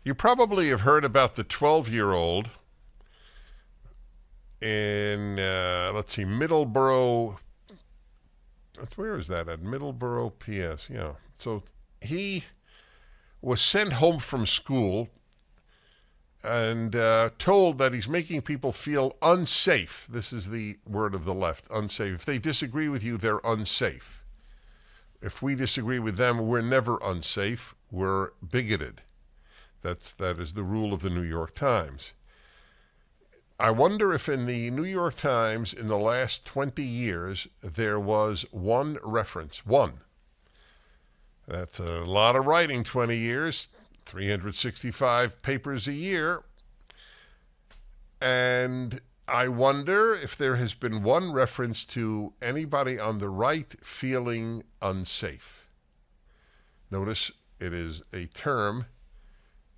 You probably have heard about the 12-year-old in, let's see, Middleborough. Where is that at? Middleborough, PS. Yeah. So he was sent home from school and told that he's making people feel unsafe. This is the word of the left, unsafe. If they disagree with you, they're unsafe. If we disagree with them, we're never unsafe. We're bigoted. That is the rule of the New York Times. I wonder if in the New York Times in the last 20 years there was one reference. One. That's a lot of writing, 20 years, 365 papers a year. And I wonder if there has been one reference to anybody on the right feeling unsafe. Notice it is a term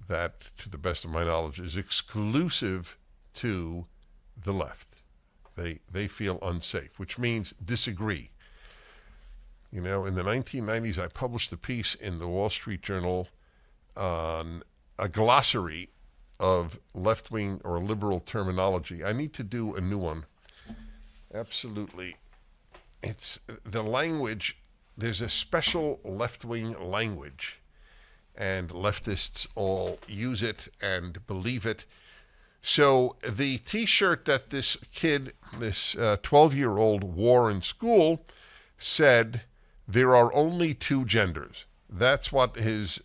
that, to the best of my knowledge, is exclusive to the left. They feel unsafe, which means disagree. You know, in the 1990s, I published a piece in the Wall Street Journal on a glossary of left-wing or liberal terminology. I need to do a new one. Absolutely. It's the language. There's a special left-wing language, and leftists all use it and believe it. So the T-shirt that this kid, this 12-year-old, wore in school said, "There are only two genders." That's what his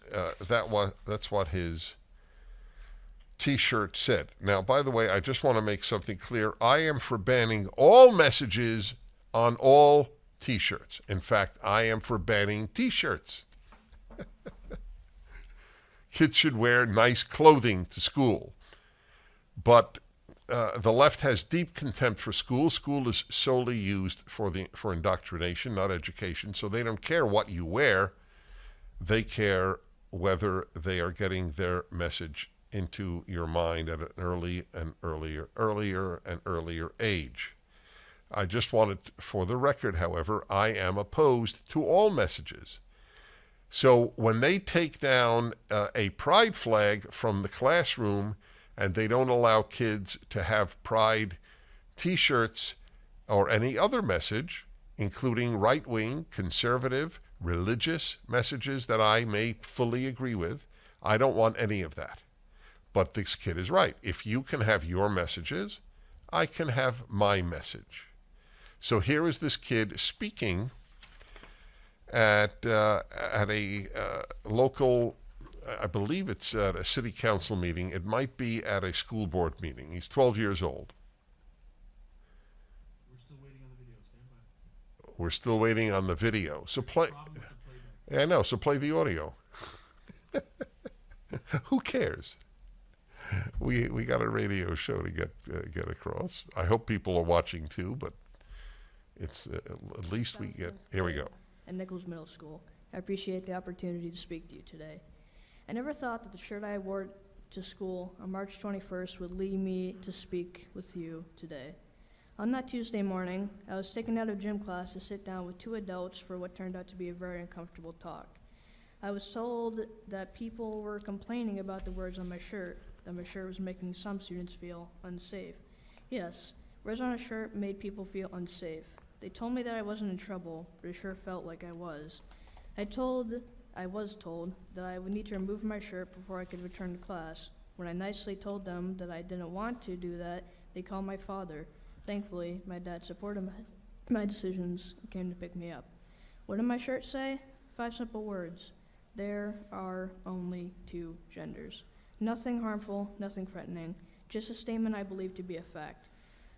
T-shirt said. Now, by the way, I just want to make something clear. I am for banning all messages on all T-shirts. In fact, I am for banning T-shirts. Kids should wear nice clothing to school. But the left has deep contempt for school. School is solely used for indoctrination, not education. So they don't care what you wear. They care whether they are getting their message into your mind at an earlier and earlier age. I just wanted, for the record, however, I am opposed to all messages. So when they take down a pride flag from the classroom and they don't allow kids to have pride T-shirts or any other message, including right-wing, conservative, religious messages that I may fully agree with, I don't want any of that. But this kid is right. If you can have your messages, I can have my message. So here is this kid speaking at a local, I believe it's at a city council meeting. It might be at a school board meeting. He's 12 years old. We're still waiting on the video. Stand by. We're still waiting on the video. So play. I know. So play the audio. Who cares? We got a radio show to get across. I hope people are watching too, but it's at least we get. Here we go. At Nichols Middle School. I appreciate the opportunity to speak to you today. I never thought that the shirt I wore to school on March 21st would lead me to speak with you today. On that Tuesday morning, I was taken out of gym class to sit down with two adults for what turned out to be a very uncomfortable talk. I was told that people were complaining about the words on my shirt, that my shirt was making some students feel unsafe. Yes, words on a shirt made people feel unsafe. They told me that I wasn't in trouble, but it sure felt like I was. I was told that I would need to remove my shirt before I could return to class. When I nicely told them that I didn't want to do that, they called my father. Thankfully, my dad supported my decisions and came to pick me up. What did my shirt say? 5 simple words. There are only two genders. Nothing harmful, nothing threatening, just a statement I believe to be a fact.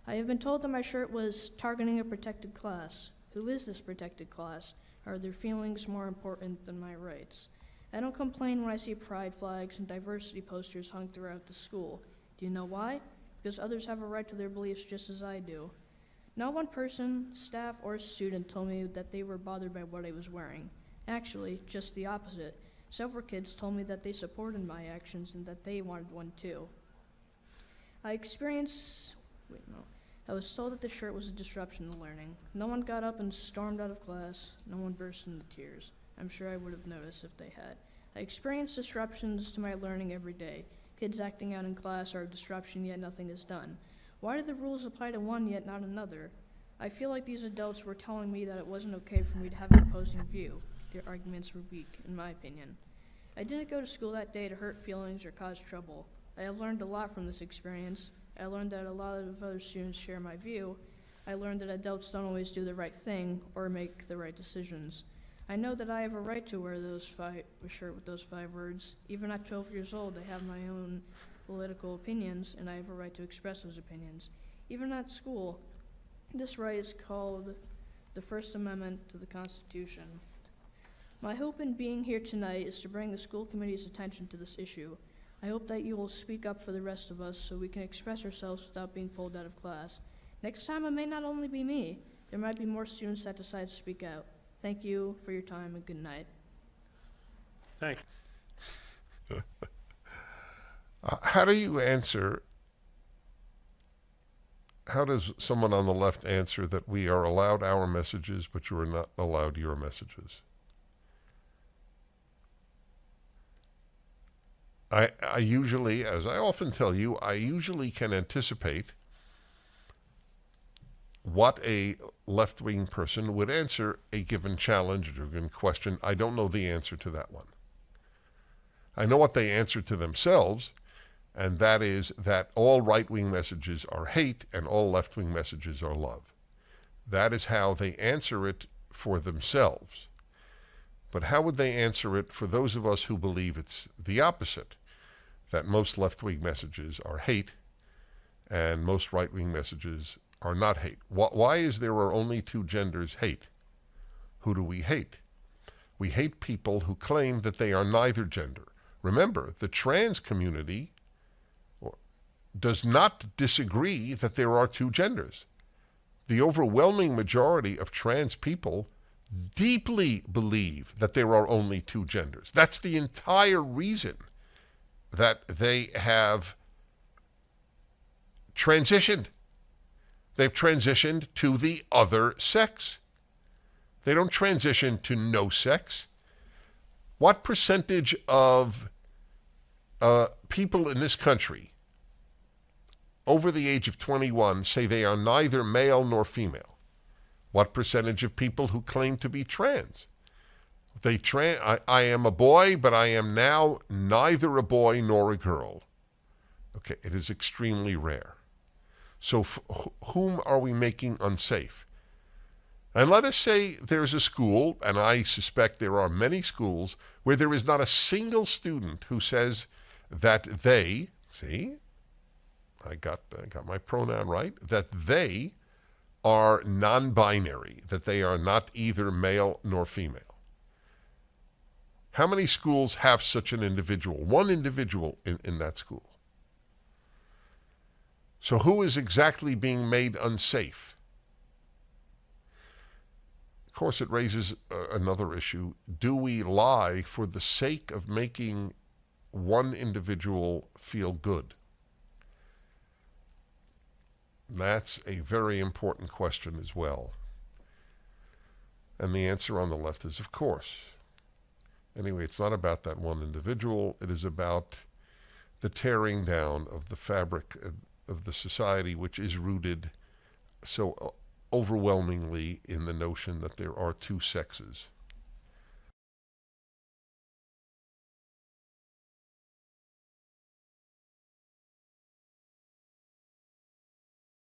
I have been told that my shirt was targeting a protected class. Who is this protected class? Are their feelings more important than my rights? I don't complain when I see pride flags and diversity posters hung throughout the school. Do you know why? Because others have a right to their beliefs just as I do. Not one person, staff, or student told me that they were bothered by what I was wearing. Actually, just the opposite. Several kids told me that they supported my actions and that they wanted one too. I was told that the shirt was a disruption to learning. No one got up and stormed out of class. No one burst into tears. I'm sure I would have noticed if they had. I experience disruptions to my learning every day. Kids acting out in class are a disruption, yet nothing is done. Why do the rules apply to one, yet not another? I feel like these adults were telling me that it wasn't okay for me to have an opposing view. Their arguments were weak, in my opinion. I didn't go to school that day to hurt feelings or cause trouble. I have learned a lot from this experience. I learned that a lot of other students share my view. I learned that adults don't always do the right thing or make the right decisions. I know that I have a right to wear a shirt with those 5 words. Even at 12 years old, I have my own political opinions, and I have a right to express those opinions. Even at school, this right is called the First Amendment to the Constitution. My hope in being here tonight is to bring the school committee's attention to this issue. I hope that you will speak up for the rest of us so we can express ourselves without being pulled out of class. Next time, it may not only be me. There might be more students that decide to speak out. Thank you for your time and good night. Thank you. How do you answer? How does someone on the left answer that we are allowed our messages, but you are not allowed your messages? I usually, as I often tell you, I usually can anticipate what a left-wing person would answer a given challenge or a given question. I don't know the answer to that one. I know what they answer to themselves, and that is that all right-wing messages are hate and all left-wing messages are love. That is how they answer it for themselves. But how would they answer it for those of us who believe it's the opposite, that most left-wing messages are hate and most right-wing messages are not hate? Why is there are only 2 genders hate? Who do we hate? We hate people who claim that they are neither gender. Remember, the trans community does not disagree that there are 2 genders. The overwhelming majority of trans people deeply believe that there are only 2 genders. That's the entire reason that they have transitioned. They've transitioned to the other sex. They don't transition to no sex. What percentage of people in this country over the age of 21 say they are neither male nor female? What percentage of people who claim to be trans? I am a boy, but I am now neither a boy nor a girl. Okay, it is extremely rare. So whom are we making unsafe? And let us say there's a school, and I suspect there are many schools, where there is not a single student who says that they, see, I got my pronoun right, that they are non-binary, that they are not either male nor female. How many schools have such an individual? One individual in that school. So who is exactly being made unsafe? Of course, it raises another issue. Do we lie for the sake of making one individual feel good? That's a very important question as well. And the answer on the left is of course. Anyway, it's not about that one individual. It is about the tearing down of the fabric of the society, which is rooted so overwhelmingly in the notion that there are 2 sexes.